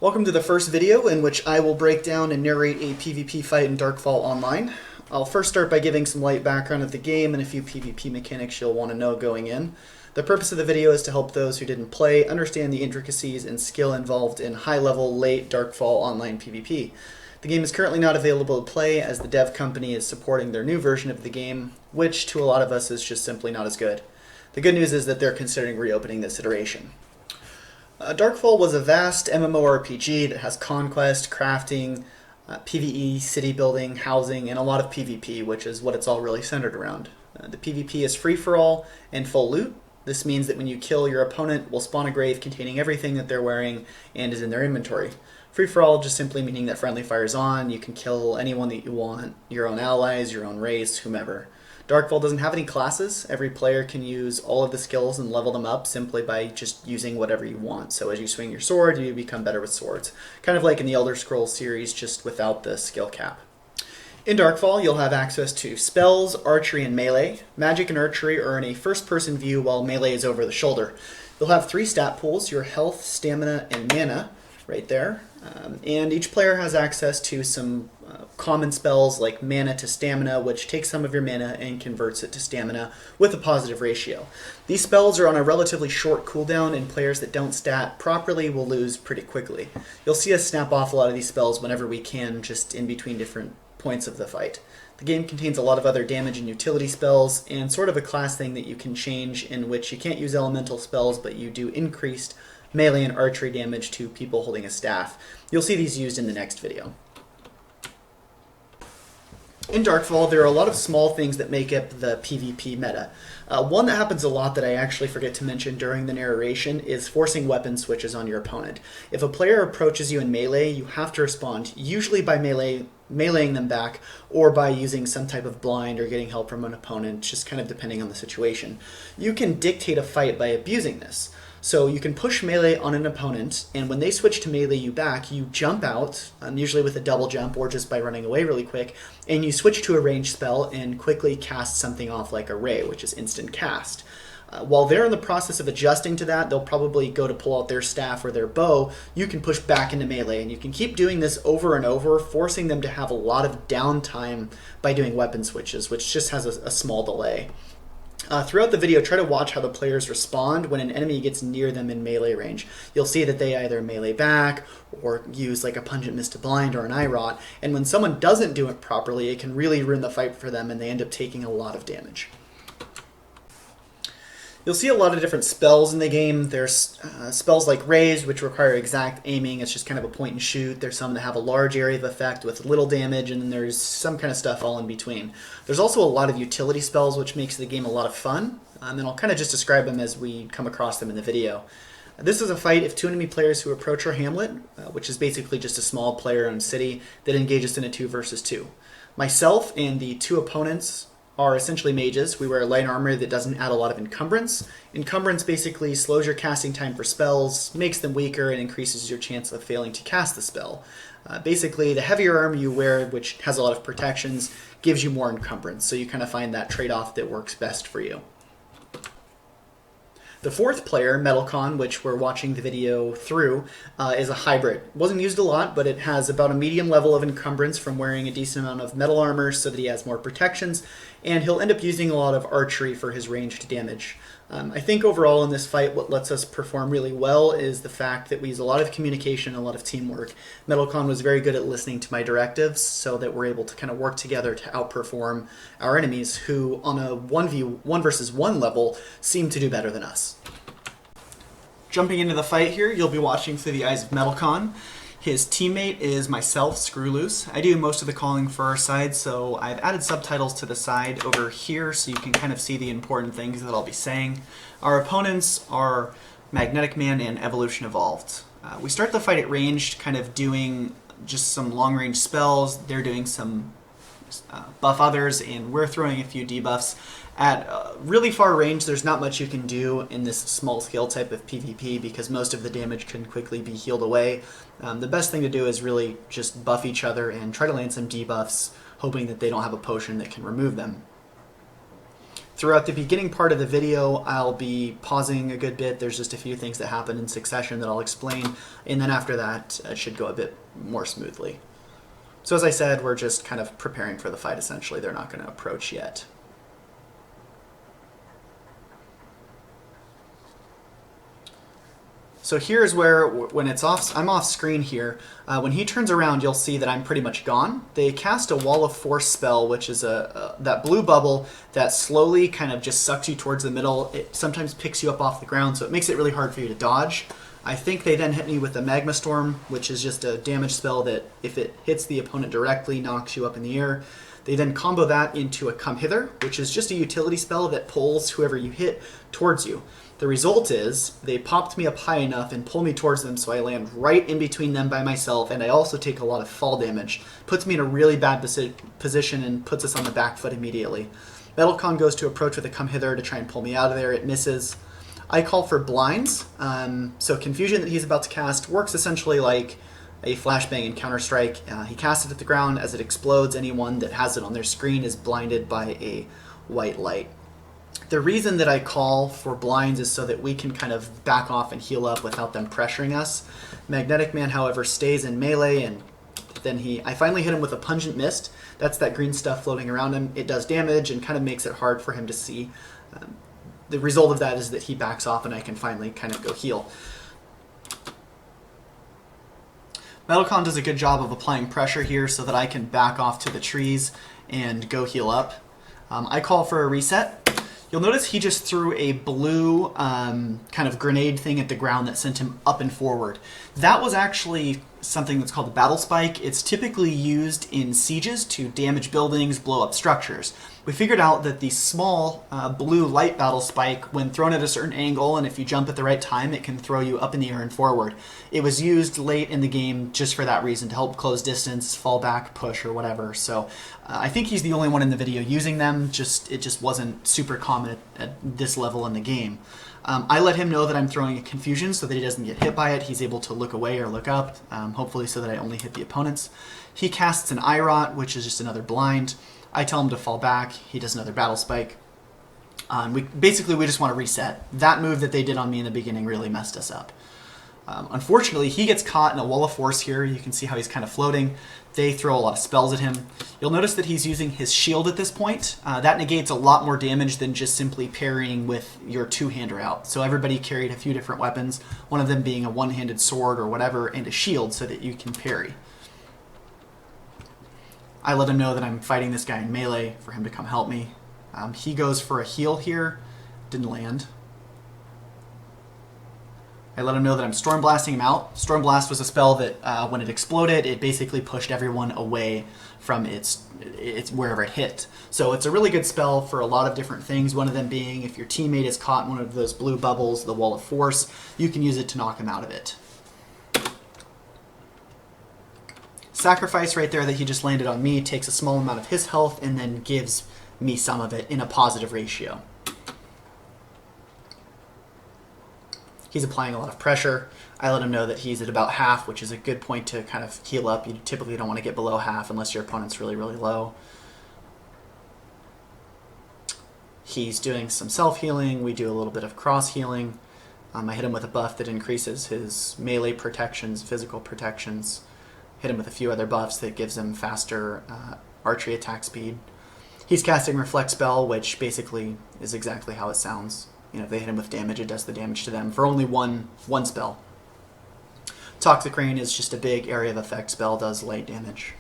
Welcome to the first video in which I will break down and narrate a PvP fight in Darkfall Online. I'll first start by giving some light background of the game and a few PvP mechanics you'll want to know going in. The purpose of the video is to help those who didn't play understand the intricacies and skill involved in high-level, late Darkfall Online PvP. The game is currently not available to play as the dev company is supporting their new version of the game, which to a lot of us is just simply not as good. The good news is that they're considering reopening this iteration. Darkfall was a vast MMORPG that has conquest, crafting, PvE, city building, housing, and a lot of PvP, which is what it's all really centered around. The PvP is free-for-all and full loot. This means that when you kill your opponent, will spawn a grave containing everything that they're wearing and is in their inventory. Free-for-all just simply meaning that friendly fire's on, you can kill anyone that you want, your own allies, your own race, whomever. Darkfall doesn't have any classes. Every player can use all of the skills and level them up simply by just using whatever you want. So as you swing your sword, you become better with swords. Kind of like in the Elder Scrolls series, just without the skill cap. In Darkfall, you'll have access to spells, archery, and melee. Magic and archery are in a first-person view while melee is over the shoulder. You'll have 3 stat pools, your health, stamina, and mana, right there. And each player has access to some common spells like mana to stamina, which takes some of your mana and converts it to stamina with a positive ratio. These spells are on a relatively short cooldown, and players that don't stat properly will lose pretty quickly. You'll see us snap off a lot of these spells whenever we can, just in between different points of the fight. The game contains a lot of other damage and utility spells, and sort of a class thing that you can change in which you can't use elemental spells, but you do increased melee and archery damage to people holding a staff. You'll see these used in the next video. In Darkfall, there are a lot of small things that make up the PvP meta. One that happens a lot that I actually forget to mention during the narration is forcing weapon switches on your opponent. If a player approaches you in melee, you have to respond, usually by meleeing them back, or by using some type of blind or getting help from an opponent, just kind of depending on the situation. You can dictate a fight by abusing this. So you can push melee on an opponent, and when they switch to melee you back, you jump out, usually with a double jump or just by running away really quick, and you switch to a ranged spell and quickly cast something off like a ray, which is instant cast. While they're in the process of adjusting to that, they'll probably go to pull out their staff or their bow. You can push back into melee, and you can keep doing this over and over, forcing them to have a lot of downtime by doing weapon switches, which just has a small delay. Throughout the video, try to watch how the players respond when an enemy gets near them in melee range. You'll see that they either melee back or use like a Pungent Mist to Blind or an Eye Rot, and when someone doesn't do it properly, it can really ruin the fight for them and they end up taking a lot of damage. You'll see a lot of different spells in the game. There's spells like Raise, which require exact aiming. It's just kind of a point and shoot. There's some that have a large area of effect with little damage, and then there's some kind of stuff all in between. There's also a lot of utility spells, which makes the game a lot of fun. And then I'll kind of just describe them as we come across them in the video. This is a fight of 2 enemy players who approach our hamlet, which is basically just a small player-owned city that engages in a 2 versus 2. Myself and the 2 opponents are essentially mages. We wear light armor that doesn't add a lot of encumbrance. Encumbrance basically slows your casting time for spells, makes them weaker, and increases your chance of failing to cast the spell. Basically, the heavier armor you wear, which has a lot of protections, gives you more encumbrance, so you kind of find that trade-off that works best for you. The 4th player, Metalcon, which we're watching the video through, is a hybrid. It wasn't used a lot, but it has about a medium level of encumbrance from wearing a decent amount of metal armor so that he has more protections, and he'll end up using a lot of archery for his ranged damage. I think overall in this fight what lets us perform really well is the fact that we use a lot of communication, a lot of teamwork. Metalcon was very good at listening to my directives so that we're able to kind of work together to outperform our enemies who on a 1 versus 1 level seem to do better than us. Jumping into the fight here, you'll be watching through the eyes of Metalcon. His teammate is myself, Screwloose. I do most of the calling for our side, so I've added subtitles to the side over here so you can kind of see the important things that I'll be saying. Our opponents are Magnetic Man and Evolution Evolved. We start the fight at ranged, kind of doing just some long-range spells. They're doing some buff others, and we're throwing a few debuffs. At really far range, there's not much you can do in this small-scale type of PvP because most of the damage can quickly be healed away. The best thing to do is really just buff each other and try to land some debuffs, hoping that they don't have a potion that can remove them. Throughout the beginning part of the video, I'll be pausing a good bit. There's just a few things that happen in succession that I'll explain, and then after that, it should go a bit more smoothly. So as I said, we're just kind of preparing for the fight, essentially. They're not going to approach yet. So here's where, when it's off, I'm off screen here. When he turns around, you'll see that I'm pretty much gone. They cast a Wall of Force spell, which is that blue bubble that slowly kind of just sucks you towards the middle. It sometimes picks you up off the ground, so it makes it really hard for you to dodge. I think they then hit me with a Magma Storm, which is just a damage spell that, if it hits the opponent directly, knocks you up in the air. They then combo that into a Come Hither, which is just a utility spell that pulls whoever you hit towards you. The result is they popped me up high enough and pull me towards them, so I land right in between them by myself, and I also take a lot of fall damage. Puts me in a really bad position and puts us on the back foot immediately. Metalcon goes to approach with a Come Hither to try and pull me out of there. It misses. I call for blinds. So Confusion that he's about to cast works essentially like a flashbang in Counter-Strike. He casts it at the ground. As it explodes, anyone that has it on their screen is blinded by a white light. The reason that I call for blinds is so that we can kind of back off and heal up without them pressuring us. Magnetic Man, however, stays in melee, and then I finally hit him with a Pungent Mist. That's that green stuff floating around him. It does damage and kind of makes it hard for him to see. The result of that is that he backs off and I can finally kind of go heal. Metalcon does a good job of applying pressure here so that I can back off to the trees and go heal up. I call for a reset. You'll notice he just threw a blue kind of grenade thing at the ground that sent him up and forward. That was actually something that's called the Battle Spike. It's typically used in sieges to damage buildings, blow up structures. We figured out that the small blue light Battle Spike, when thrown at a certain angle, and if you jump at the right time, it can throw you up in the air and forward. It was used late in the game just for that reason, to help close distance, fall back, push, or whatever. So I think he's the only one in the video using them. It just wasn't super common at this level in the game. I let him know that I'm throwing a Confusion so that he doesn't get hit by it. He's able to look away or look up, hopefully so that I only hit the opponents. He casts an Irot, which is just another blind. I tell him to fall back. He does another Battle Spike. We just want to reset. That move that they did on me in the beginning really messed us up. Unfortunately, he gets caught in a Wall of Force here. You can see how he's kind of floating. They throw a lot of spells at him. You'll notice that he's using his shield at this point. That negates a lot more damage than just simply parrying with your two-hander out. So everybody carried a few different weapons, one of them being a one-handed sword or whatever, and a shield so that you can parry. I let him know that I'm fighting this guy in melee for him to come help me. He goes for a heal here. Didn't land. I let him know that I'm Storm Blasting him out. Storm Blast was a spell that when it exploded, it basically pushed everyone away from its wherever it hit. So it's a really good spell for a lot of different things, one of them being if your teammate is caught in one of those blue bubbles, the Wall of Force, you can use it to knock him out of it. Sacrifice right there that he just landed on me takes a small amount of his health and then gives me some of it in a positive ratio. He's applying a lot of pressure. I let him know that he's at about half, which is a good point to kind of heal up. You typically don't want to get below half unless your opponent's really, really low. He's doing some self-healing. We do a little bit of cross-healing. I hit him with a buff that increases his melee protections, physical protections. Hit him with a few other buffs that gives him faster archery attack speed. He's casting Reflect Spell, which basically is exactly how it sounds. You know, if they hit him with damage, it does the damage to them for only one spell. Toxic Rain is just a big area of effect spell, does light damage.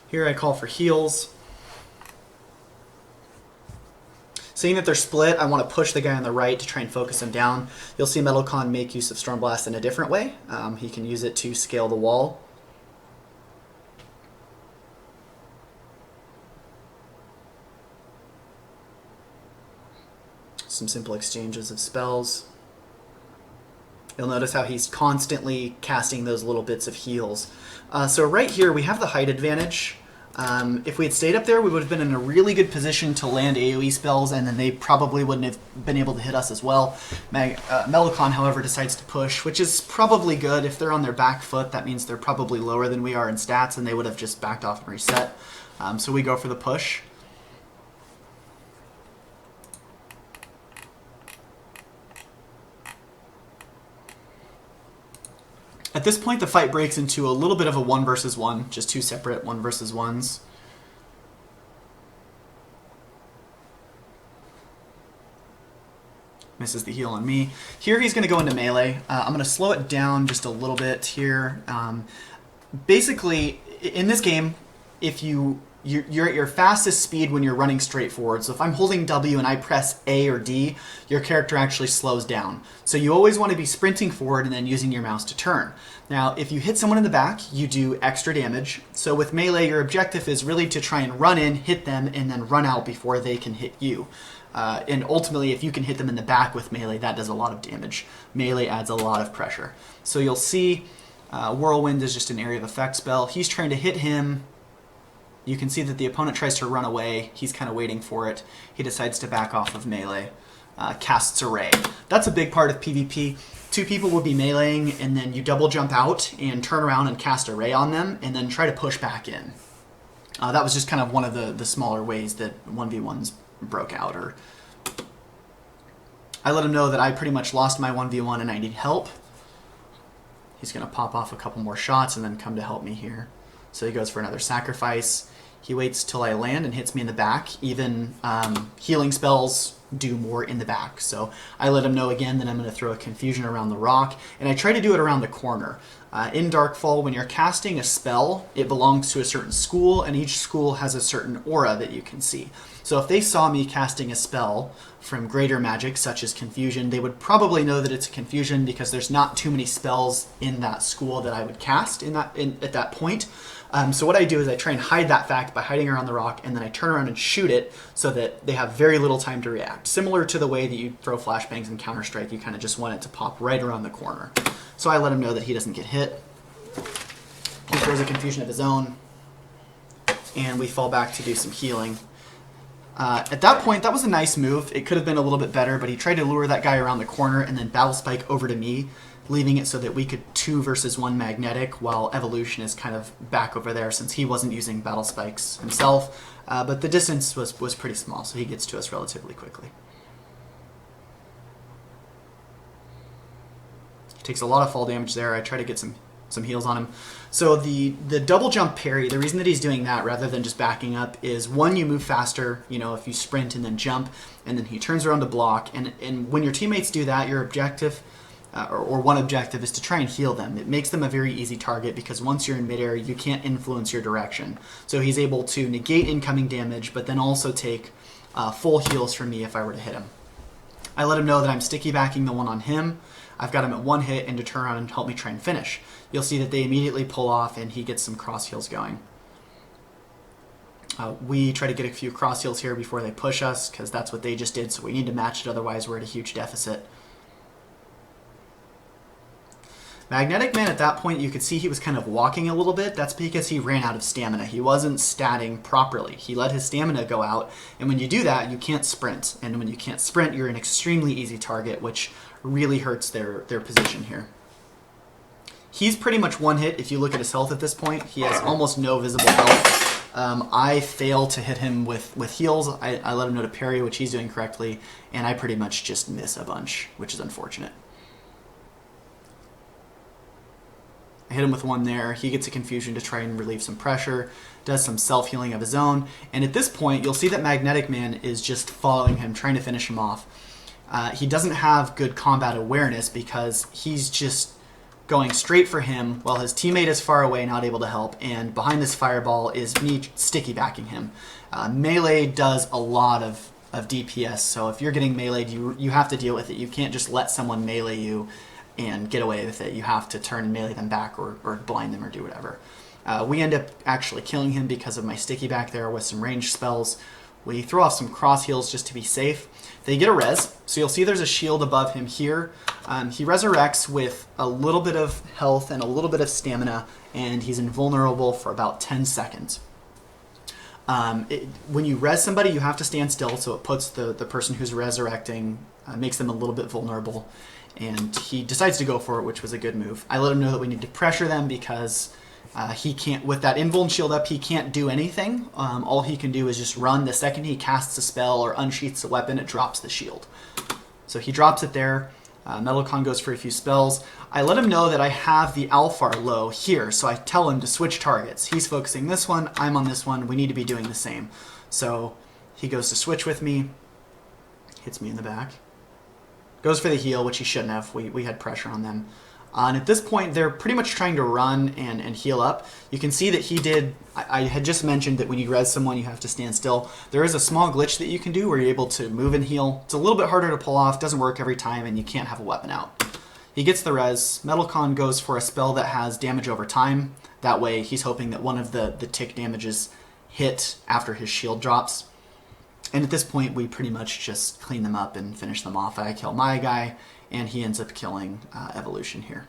Here I call for heals. Seeing that they're split, I want to push the guy on the right to try and focus him down. You'll see Metalcon make use of Storm Blast in a different way. He can use it to scale the wall. Some simple exchanges of spells. You'll notice how he's constantly casting those little bits of heals. So right here we have the height advantage. If we had stayed up there, we would have been in a really good position to land AoE spells, and then they probably wouldn't have been able to hit us as well. Melicon, however, decides to push, which is probably good. If they're on their back foot, that means they're probably lower than we are in stats, and they would have just backed off and reset. So we go for the push. At this point, the fight breaks into a little bit of a 1 versus 1, just two separate 1 versus 1s. Misses the heal on me. Here he's going to go into melee. I'm going to slow it down just a little bit here. Basically, in this game, if you're at your fastest speed when you're running straight forward. So if I'm holding W and I press A or D, your character actually slows down. So you always want to be sprinting forward and then using your mouse to turn. Now, if you hit someone in the back, you do extra damage. So with melee, your objective is really to try and run in, hit them, and then run out before they can hit you. And ultimately, if you can hit them in the back with melee, that does a lot of damage. Melee adds a lot of pressure. So you'll see Whirlwind is just an area of effect spell. He's trying to hit him. You can see that the opponent tries to run away. He's kind of waiting for it. He decides to back off of melee. Casts Array. That's a big part of PvP. Two people will be meleeing, and then you double jump out and turn around and cast Array on them, and then try to push back in. That was just kind of one of the smaller ways that 1v1s broke out. Or I let him know that I pretty much lost my 1v1 and I need help. He's going to pop off a couple more shots and then come to help me here. So he goes for another sacrifice. He waits till I land and hits me in the back. Even healing spells do more in the back. So I let him know again that I'm going to throw a confusion around the rock. And I try to do it around the corner. In Darkfall, when you're casting a spell, it belongs to a certain school, and each school has a certain aura that you can see. So if they saw me casting a spell from greater magic, such as confusion, they would probably know that it's a confusion because there's not too many spells in that school that I would cast at that point. So what I do is I try and hide that fact by hiding around the rock, and then I turn around and shoot it so that they have very little time to react. Similar to the way that you throw flashbangs in Counter-Strike, you kind of just want it to pop right around the corner. So I let him know that he doesn't get hit. He throws a confusion of his own, and we fall back to do some healing. At that point, that was a nice move. It could have been a little bit better, but he tried to lure that guy around the corner and then battle spike over to me, leaving it so that we could 2 versus 1 magnetic, while Evolution is kind of back over there since he wasn't using battle spikes himself. But the distance was pretty small, so he gets to us relatively quickly. He takes a lot of fall damage there. I try to get some heals on him. So the double jump parry, the reason that he's doing that rather than just backing up is, one, you move faster, you know, if you sprint and then jump, and then he turns around to block. And when your teammates do that, your objective, or one objective, is to try and heal them. It makes them a very easy target because once you're in midair, you can't influence your direction. So he's able to negate incoming damage, but then also take full heals from me if I were to hit him. I let him know that I'm sticky backing the one on him. I've got him at 1 hit and to turn around and help me try and finish. You'll see that they immediately pull off and he gets some cross heals going. We try to get a few cross heals here before they push us because that's what they just did, so we need to match it, otherwise we're at a huge deficit. Magnetic Man, at that point, you could see he was kind of walking a little bit. That's because he ran out of stamina. He wasn't statting properly. He let his stamina go out, and when you do that, you can't sprint. And when you can't sprint, you're an extremely easy target, which really hurts their position here. He's pretty much 1 hit. If you look at his health at this point, he has almost no visible health. I fail to hit him with heals. I let him know to parry, which he's doing correctly, and I pretty much just miss a bunch, which is unfortunate. I hit him with 1 there. He gets a confusion to try and relieve some pressure, does some self-healing of his own, and at this point, you'll see that Magnetic Man is just following him, trying to finish him off. He doesn't have good combat awareness because he's just going straight for him while his teammate is far away, not able to help, and behind this fireball is me sticky backing him. Melee does a lot of DPS, so if you're getting meleeed, you have to deal with it. You can't just let someone melee you and get away with it. You have to turn and melee them back or blind them or do whatever. We end up actually killing him because of my sticky back there with some ranged spells. We throw off some cross heals just to be safe. They get a res, so you'll see there's a shield above him here. He resurrects with a little bit of health and a little bit of stamina, and he's invulnerable for about 10 seconds. When you res somebody, you have to stand still, so it puts the person who's resurrecting, makes them a little bit vulnerable, and he decides to go for it, which was a good move. I let him know that we need to pressure them because he can't, with that invuln shield up, he can't do anything. All he can do is just run. The second he casts a spell or unsheaths a weapon, it drops the shield. So he drops it there. Metalcon goes for a few spells. I let him know that I have the Alfar low here, so I tell him to switch targets. He's focusing this one, I'm on this one, we need to be doing the same. So he goes to switch with me, hits me in the back, goes for the heal, which he shouldn't have. We had pressure on them. And at this point, they're pretty much trying to run and heal up. You can see that he did... I had just mentioned that when you res someone, you have to stand still. There is a small glitch that you can do where you're able to move and heal. It's a little bit harder to pull off, doesn't work every time, and you can't have a weapon out. He gets the res. Metalcon goes for a spell that has damage over time. That way, he's hoping that one of the tick damages hit after his shield drops. And at this point, we pretty much just clean them up and finish them off. I kill my guy, and he ends up killing Evolution here.